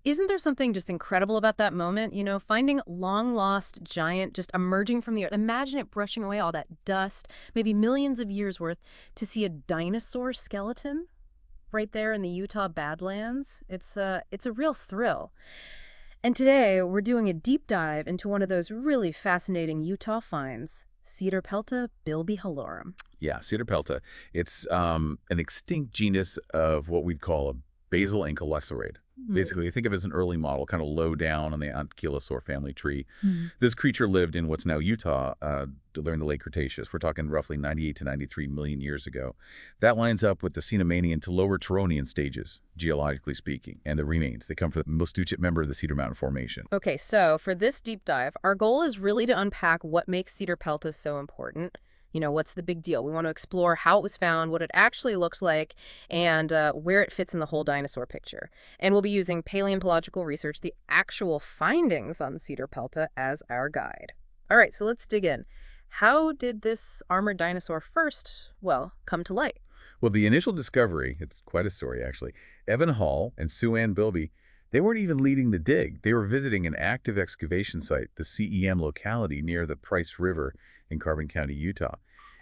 Isn't there something just incredible about that moment? Finding long-lost giant just emerging from the earth. Imagine it brushing away all that dust, maybe millions of years worth, to see a dinosaur skeleton right there in the Utah Badlands. It's a real thrill. And today we're doing a deep dive into one of those really fascinating Utah finds, Cedarpelta bilbihallorum. Yeah, Cedarpelta. It's an extinct genus of what we'd call a basal ankylosaurid. Basically, think of it as an early model, kind of low down on the Ankylosaur family tree. Hmm. This creature lived in what's now Utah during the late Cretaceous. We're talking roughly 98 to 93 million years ago. That lines up with the Cenomanian to lower Turonian stages, geologically speaking, and the remains. They come from the Mostuchet member of the Cedar Mountain Formation. Okay, so for this deep dive, our goal is really to unpack what makes Cedarpelta so important. What's the big deal? We want to explore how it was found, what it actually looked like, and where it fits in the whole dinosaur picture. And we'll be using paleontological research, the actual findings on Cedarpelta, as our guide. All right, so let's dig in. How did this armored dinosaur first, well, come to light? Well, the initial discovery, it's quite a story actually. Evan Hall and Sue Ann Bilby, they weren't even leading the dig. They were visiting an active excavation site, the CEM locality near the Price River in Carbon County, Utah.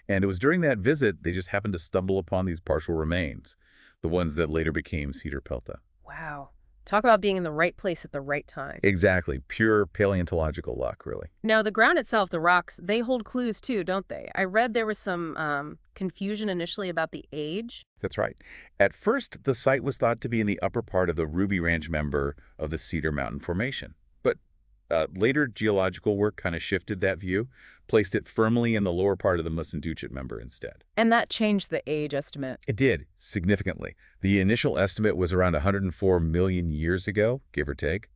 And it was during that visit they just happened to stumble upon these partial remains, the ones that later became Cedarpelta. Wow. Talk about being in the right place at the right time. Exactly. Pure paleontological luck, really. Now, the ground itself, the rocks, they hold clues too, don't they? I read there was some confusion initially about the age. That's right. At first, the site was thought to be in the upper part of the Ruby Ranch member of the Cedar Mountain Formation. But later geological work kind of shifted that view, placed it firmly in the lower part of the Mostuchet member instead. And that changed the age estimate. It did, significantly. The initial estimate was around 104 million years ago, give or take.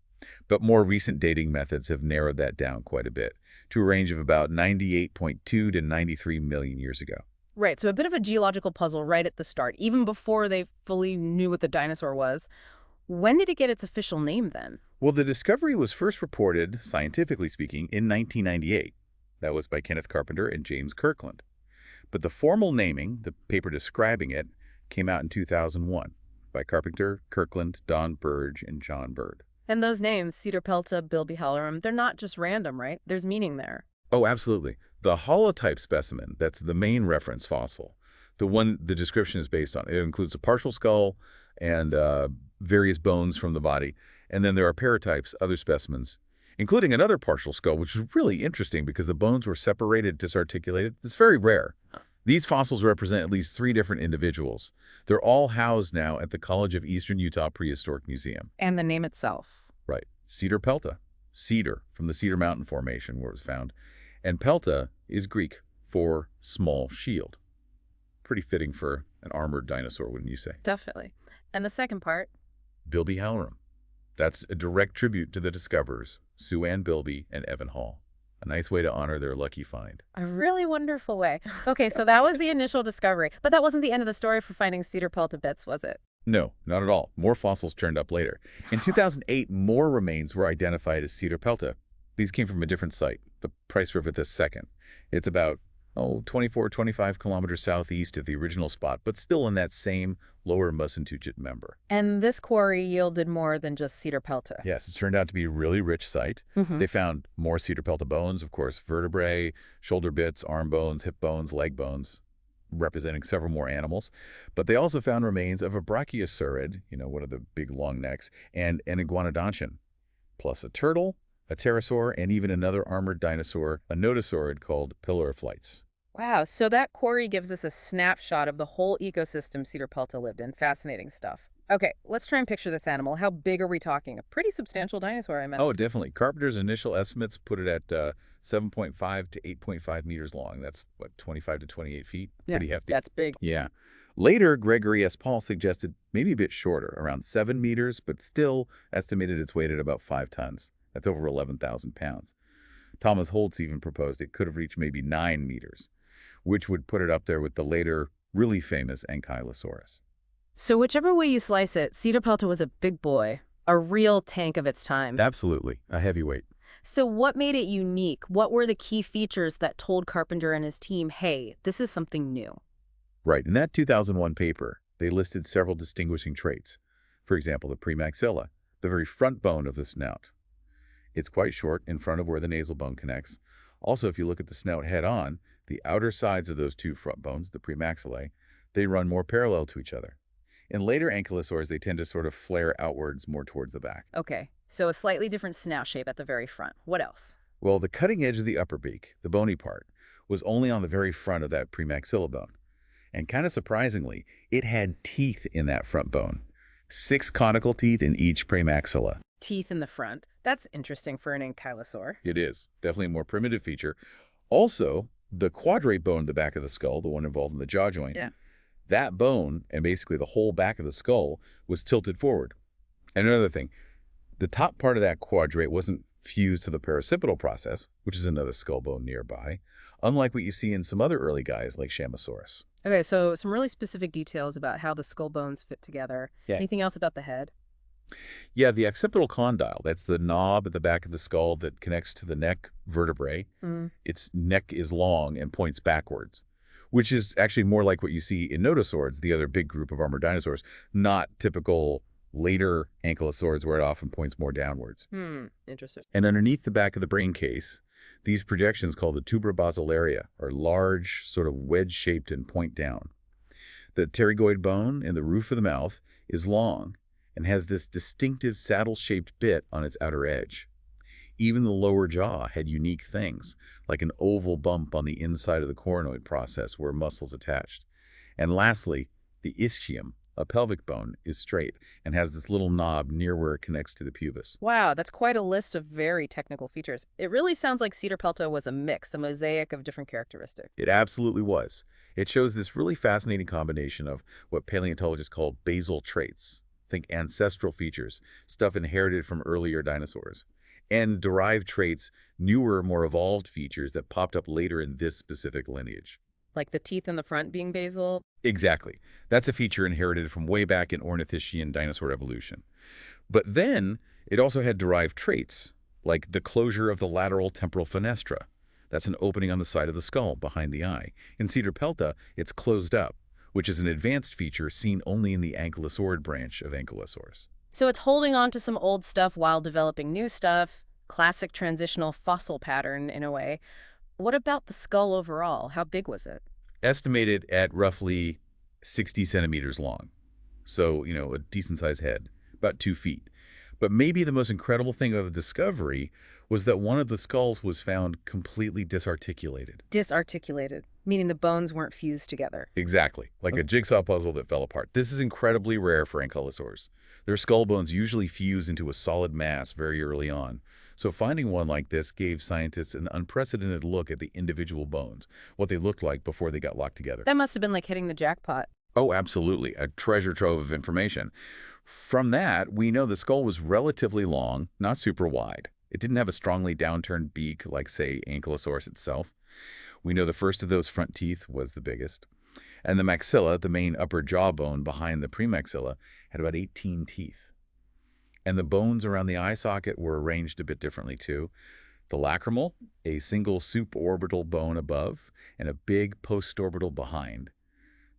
But more recent dating methods have narrowed that down quite a bit, to a range of about 98.2 to 93 million years ago. Right, so a bit of a geological puzzle right at the start, even before they fully knew what the dinosaur was. When did it get its official name then? Well, the discovery was first reported, scientifically speaking, in 1998. That was by Kenneth Carpenter and James Kirkland. But the formal naming, the paper describing it, came out in 2001 by Carpenter, Kirkland, Don Burge, and John Bird. And those names, Cedarpelta, bilbihallorum, they're not just random, right? There's meaning there. Oh, absolutely. The holotype specimen, that's the main reference fossil, the one the description is based on. It includes a partial skull and various bones from the body. And then there are paratypes, other specimens, including another partial skull, which is really interesting because the bones were separated, disarticulated. It's very rare. These fossils represent at least 3 different individuals. They're all housed now at the College of Eastern Utah Prehistoric Museum. And the name itself. Right. Cedarpelta. Cedar, from the Cedar Mountain Formation where it was found. And pelta is Greek for small shield. Pretty fitting for an armored dinosaur, wouldn't you say? Definitely. And the second part? Bilbihallorum. That's a direct tribute to the discoverers, Sue Ann Bilby and Evan Hall. A nice way to honor their lucky find. A really wonderful way. Okay, so that was the initial discovery. But that wasn't the end of the story for finding Cedarpelta bits, was it? No, not at all. More fossils turned up later. In 2008, more remains were identified as Cedarpelta. These came from a different site, the Price River II. It's about 24, 25 kilometers southeast of the original spot, but still in that same lower Mostuchet member. And this quarry yielded more than just Cedarpelta. Yes, it turned out to be a really rich site. They found more Cedarpelta bones, of course, vertebrae, shoulder bits, arm bones, hip bones, leg bones, representing several more animals. But they also found remains of a brachiosaurid, one of the big long necks, and an iguanodontian, plus a turtle, a pterosaur, and even another armored dinosaur, a notosaurid called Piloriflites. Wow, so that quarry gives us a snapshot of the whole ecosystem Cedarpelta lived in. Fascinating stuff. Okay, let's try and picture this animal. How big are we talking? A pretty substantial dinosaur, I imagine. Oh, definitely. Carpenter's initial estimates put it at 7.5 to 8.5 meters long. That's, 25 to 28 feet? Yeah, Pretty hefty. that's big. Yeah. Later, Gregory S. Paul suggested maybe a bit shorter, around 7 meters, but still estimated its weight at about 5 tons. That's over 11,000 pounds. Thomas Holtz even proposed it could have reached maybe 9 meters, which would put it up there with the later really famous Ankylosaurus. So whichever way you slice it, Cedarpelta was a big boy, a real tank of its time. Absolutely. A heavyweight. So what made it unique? What were the key features that told Carpenter and his team, hey, this is something new? Right. In that 2001 paper, they listed several distinguishing traits. For example, the premaxilla, the very front bone of the snout. It's quite short in front of where the nasal bone connects. Also, if you look at the snout head-on, the outer sides of those two front bones, the premaxillae, they run more parallel to each other. In later ankylosaurs, they tend to sort of flare outwards more towards the back. Okay, so a slightly different snout shape at the very front. What else? Well, the cutting edge of the upper beak, the bony part, was only on the very front of that premaxilla bone. And kind of surprisingly, it had teeth in that front bone. 6 conical teeth in each premaxilla. Teeth in the front. That's interesting for an ankylosaur. It is. Definitely a more primitive feature. Also, the quadrate bone at the back of the skull, the one involved in the jaw joint, that bone, and basically the whole back of the skull, was tilted forward. And another thing, the top part of that quadrate wasn't fused to the paracipitral process, which is another skull bone nearby, unlike what you see in some other early guys like Chamosaurus. Okay, so some really specific details about how the skull bones fit together. Yeah. Anything else about the head? Yeah, the occipital condyle, that's the knob at the back of the skull that connects to the neck vertebrae. Its neck is long and points backwards, which is actually more like what you see in nodosaurs, the other big group of armored dinosaurs, not typical later ankylosaurs where it often points more downwards. Interesting. And underneath the back of the brain case, these projections called the tubra basilaria are large, sort of wedge-shaped and point down. The pterygoid bone in the roof of the mouth is long and has this distinctive saddle-shaped bit on its outer edge. Even the lower jaw had unique things, like an oval bump on the inside of the coronoid process where muscles attached. And lastly, the ischium, a pelvic bone, is straight and has this little knob near where it connects to the pubis. Wow, that's quite a list of very technical features. It really sounds like Cedarpelta was a mix, a mosaic of different characteristics. It absolutely was. It shows this really fascinating combination of what paleontologists call basal traits. Think ancestral features, stuff inherited from earlier dinosaurs, and derived traits, newer, more evolved features that popped up later in this specific lineage. Like the teeth in the front being basal? Exactly. That's a feature inherited from way back in Ornithischian dinosaur evolution. But then it also had derived traits, like the closure of the lateral temporal fenestra. That's an opening on the side of the skull behind the eye. In Cedarpelta, it's closed up, which is an advanced feature seen only in the ankylosaurid branch of ankylosaurs. So it's holding on to some old stuff while developing new stuff. Classic transitional fossil pattern, in a way. What about the skull overall? How big was it? Estimated at roughly 60 centimeters long. So, a decent-sized head, about 2 feet. But maybe the most incredible thing of the discovery was that one of the skulls was found completely disarticulated. Disarticulated, meaning the bones weren't fused together. Exactly, like a jigsaw puzzle that fell apart. This is incredibly rare for ankylosaurs. Their skull bones usually fuse into a solid mass very early on. So finding one like this gave scientists an unprecedented look at the individual bones, what they looked like before they got locked together. That must have been like hitting the jackpot. Oh, absolutely. A treasure trove of information. From that, we know the skull was relatively long, not super wide. It didn't have a strongly downturned beak like, say, Ankylosaurus itself. We know the first of those front teeth was the biggest. And the maxilla, the main upper jawbone behind the premaxilla, had about 18 teeth. And the bones around the eye socket were arranged a bit differently, too. The lacrimal, a single suborbital bone above, and a big postorbital behind.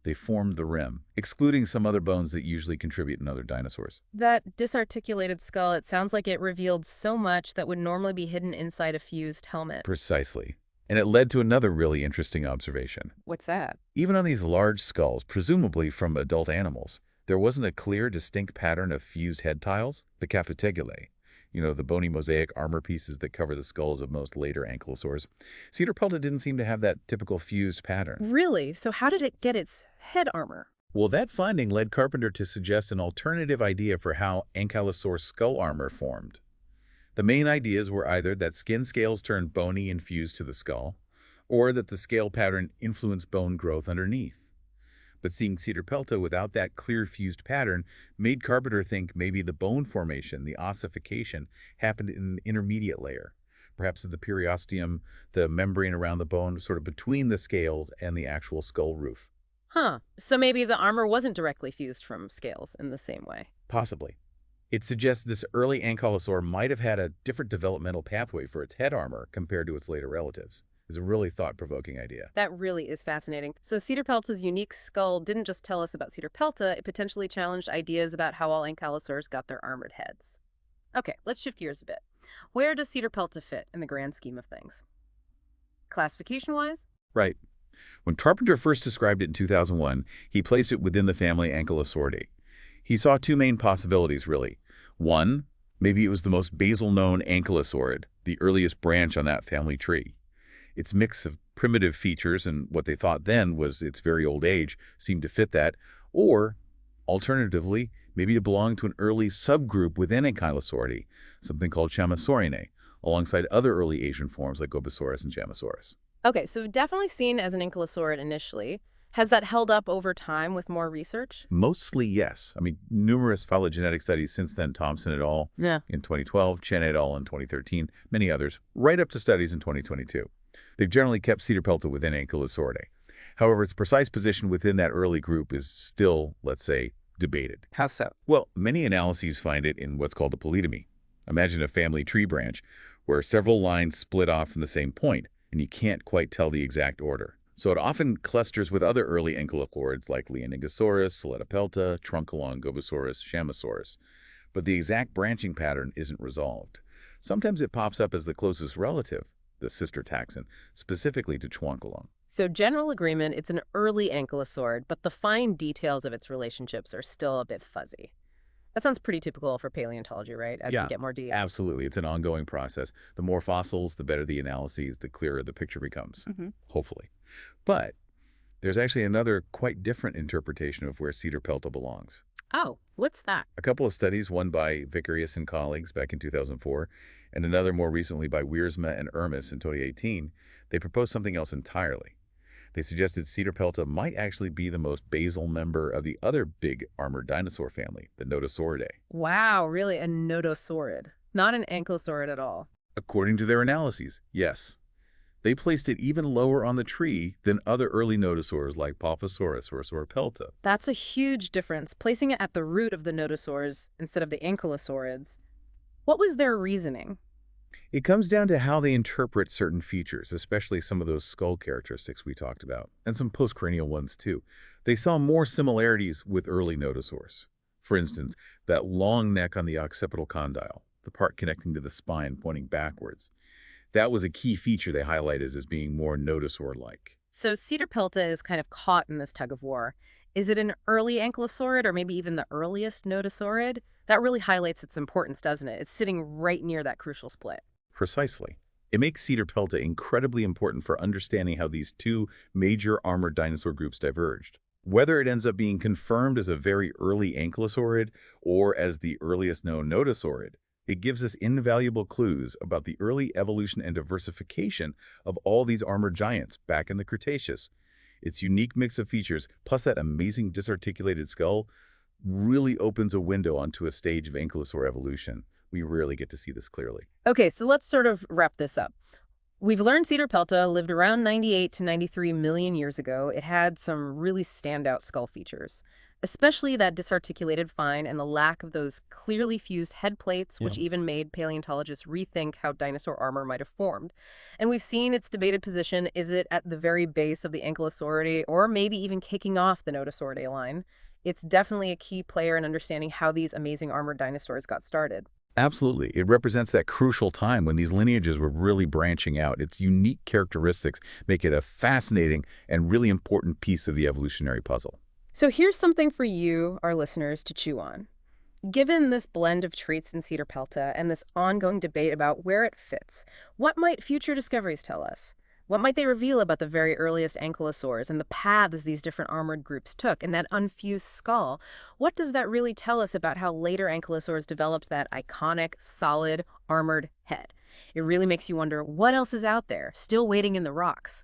They formed the rim, excluding some other bones that usually contribute in other dinosaurs. That disarticulated skull, it sounds like it revealed so much that would normally be hidden inside a fused helmet. Precisely. And it led to another really interesting observation. What's that? Even on these large skulls, presumably from adult animals, there wasn't a clear, distinct pattern of fused head tiles, the capitulae. The bony mosaic armor pieces that cover the skulls of most later ankylosaurs. Cedarpelta didn't seem to have that typical fused pattern. Really? So how did it get its head armor? Well, that finding led Carpenter to suggest an alternative idea for how ankylosaur skull armor formed. The main ideas were either that skin scales turned bony and fused to the skull, or that the scale pattern influenced bone growth underneath. But seeing Cedarpelta without that clear fused pattern made Carpenter think maybe the bone formation, the ossification, happened in an intermediate layer, perhaps at the periosteum, the membrane around the bone, sort of between the scales and the actual skull roof. Huh. So maybe the armor wasn't directly fused from scales in the same way. Possibly. It suggests this early ankylosaur might have had a different developmental pathway for its head armor compared to its later relatives. It's a really thought-provoking idea. That really is fascinating. So Cedarpelta's unique skull didn't just tell us about Cedarpelta, it potentially challenged ideas about how all ankylosaurs got their armored heads. Okay, let's shift gears a bit. Where does Cedarpelta fit in the grand scheme of things? Classification-wise? Right. When Carpenter first described it in 2001, he placed it within the family Ankylosauridae. He saw two main possibilities, really. One, maybe it was the most basal-known ankylosaurid, the earliest branch on that family tree. Its mix of primitive features and what they thought then was its very old age seemed to fit that. Or, alternatively, maybe it belonged to an early subgroup within Ankylosauridae, something called Chamasaurinae, alongside other early Asian forms like Gobisaurus and Chamasaurus. Okay, so definitely seen as an ankylosaurid initially. Has that held up over time with more research? Mostly, yes. I mean, numerous phylogenetic studies since then, Thompson et al. Yeah. In 2012, Chen et al. In 2013, many others, right up to studies in 2022. They've generally kept Cedarpelta within Ankylosauridae. However, its precise position within that early group is still, let's say, debated. How so? Well, many analyses find it in what's called a polytomy. Imagine a family tree branch where several lines split off from the same point, and you can't quite tell the exact order. So it often clusters with other early ankylosaurids like Leoningosaurus, Cedarpelta, Trunculon, Gobisaurus, Chamasaurus. But the exact branching pattern isn't resolved. Sometimes it pops up as the closest relative, the sister taxon, specifically to Trunculon. So general agreement, it's an early ankylosaurid, but the fine details of its relationships are still a bit fuzzy. That sounds pretty typical for paleontology, right? As we Yeah, get more deep. absolutely. It's an ongoing process. The more fossils, the better the analyses, the clearer the picture becomes, hopefully. But there's actually another quite different interpretation of where Cedarpelta belongs. Oh, what's that? A couple of studies, one by Vicarius and colleagues back in 2004, and another more recently by Wiersma and Ermis in 2018, they proposed something else entirely. They suggested Cedarpelta might actually be the most basal member of the other big armored dinosaur family, the Nodosauridae. Wow, really a nodosaurid, not an ankylosaurid at all. According to their analyses, yes. They placed it even lower on the tree than other early nodosaurs like Pophosaurus or Cedarpelta. That's a huge difference, placing it at the root of the nodosaurs instead of the ankylosaurids. What was their reasoning? It comes down to how they interpret certain features, especially some of those skull characteristics we talked about, and some postcranial ones too. They saw more similarities with early nodosaurs. For instance, that long neck on the occipital condyle, the part connecting to the spine pointing backwards. That was a key feature they highlighted as being more nodosaur-like. So Cedarpelta is kind of caught in this tug of war. Is it an early ankylosaurid or maybe even the earliest nodosaurid? That really highlights its importance, doesn't it? It's sitting right near that crucial split. Precisely. It makes Cedarpelta incredibly important for understanding how these two major armored dinosaur groups diverged. Whether it ends up being confirmed as a very early ankylosaurid or as the earliest known nodosaurid, it gives us invaluable clues about the early evolution and diversification of all these armored giants back in the Cretaceous. Its unique mix of features, plus that amazing disarticulated skull, really opens a window onto a stage of ankylosaur evolution. We rarely get to see this clearly. Okay, so let's sort of wrap this up. We've learned Cedarpelta lived around 98 to 93 million years ago. It had some really standout skull features, especially that disarticulated fine and the lack of those clearly fused head plates, which even made paleontologists rethink how dinosaur armor might have formed. And we've seen its debated position. Is it at the very base of the Ankylosauridae or maybe even kicking off the Nodosauridae line? It's definitely a key player in understanding how these amazing armored dinosaurs got started. Absolutely. It represents that crucial time when these lineages were really branching out. Its unique characteristics make it a fascinating and really important piece of the evolutionary puzzle. So here's something for you, our listeners, to chew on. Given this blend of traits in Cedarpelta and this ongoing debate about where it fits, what might future discoveries tell us? What might they reveal about the very earliest ankylosaurs and the paths these different armored groups took and that unfused skull? What does that really tell us about how later ankylosaurs developed that iconic, solid, armored head? It really makes you wonder what else is out there, still waiting in the rocks.